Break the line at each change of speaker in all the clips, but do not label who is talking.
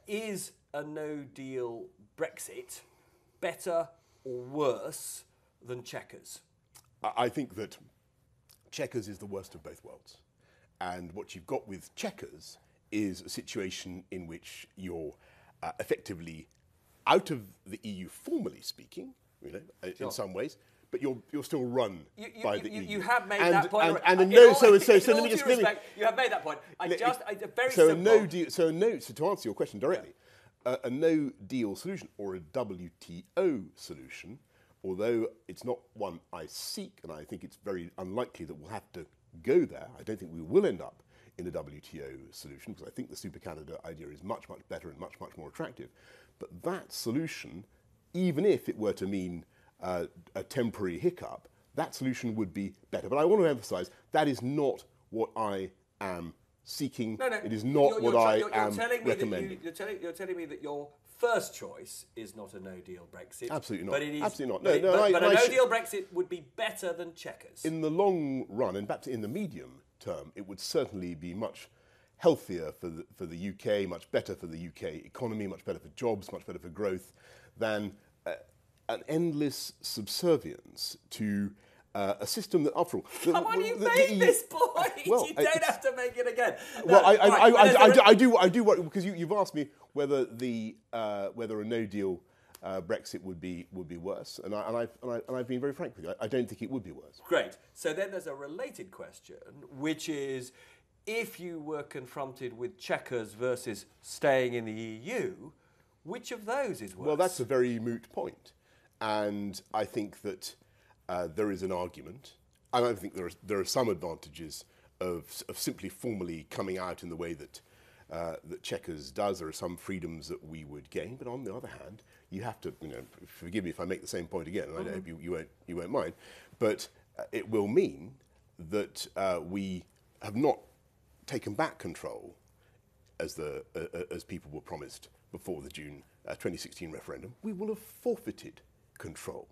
Is a no-deal Brexit better or worse than Chequers?
I think that Chequers is the worst of both worlds. And what you've got with Chequers is a situation in which you're effectively out of the EU, formally speaking, in some ways, but you're still run by the EU.
You have made that point.
So let me just
you have made that point.
So to answer your question directly, a no-deal solution or a WTO solution, although it's not one I seek, and I think it's very unlikely that we'll have to go there. I don't think we will end up in a WTO solution, because I think the Super Canada idea is much, much better and much, much more attractive. But that solution, even if it were to mean a temporary hiccup, that solution would be better. But I want to emphasise that is not what I am seeking.
No.
It is not what I am recommending.
You're telling me that your first choice is not a no-deal Brexit.
Absolutely not.
But it is,
absolutely not.
But a no-deal Brexit would be better than Chequers.
In the long run, and perhaps in the medium term, it would certainly be much healthier for the UK, much better for the UK economy, much better for jobs, much better for growth, than an endless subservience to a system that, after all...
Come on, you made this point!
Well,
you don't have to make it again.
Well, I do worry, because you've asked me whether a no-deal Brexit would be worse, and I've been very frank with you. I don't think it would be worse.
Great. So then there's a related question, which is, if you were confronted with Chequers versus staying in the EU, which of those is worse?
Well, that's a very moot point, and I think that there is an argument, and I think there are some advantages of simply formally coming out in the way that Chequers does. There are some freedoms that we would gain, but on the other hand, you have to, forgive me if I make the same point again, and I hope you won't mind, but it will mean that we have not taken back control as people were promised before the June 2016 referendum. We will have forfeited control.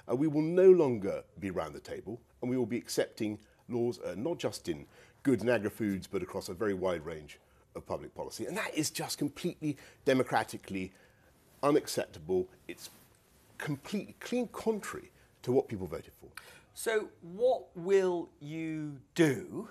We will no longer be round the table, and we will be accepting laws not just in goods and agri-foods, but across a very wide range of public policy. And that is just completely democratically unacceptable. It's completely clean contrary to what people voted for.
So what will you do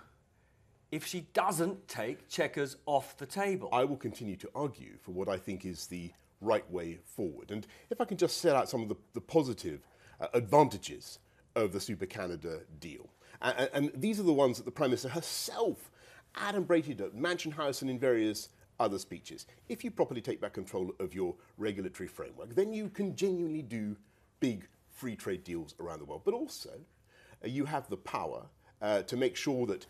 if she doesn't take Chequers off the table?
I will continue to argue for what I think is the right way forward. And if I can just set out some of the positive advantages of the Super Canada deal. And these are the ones that the Prime Minister herself adumbrated at Mansion House and in various other speeches. If you properly take back control of your regulatory framework, then you can genuinely do big free trade deals around the world. But also, you have the power to make sure that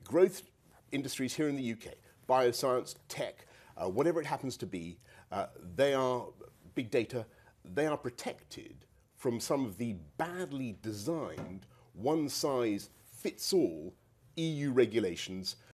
growth industries here in the UK, bioscience, tech, whatever it happens to be, they are big data, they are protected from some of the badly designed, one-size-fits-all EU regulations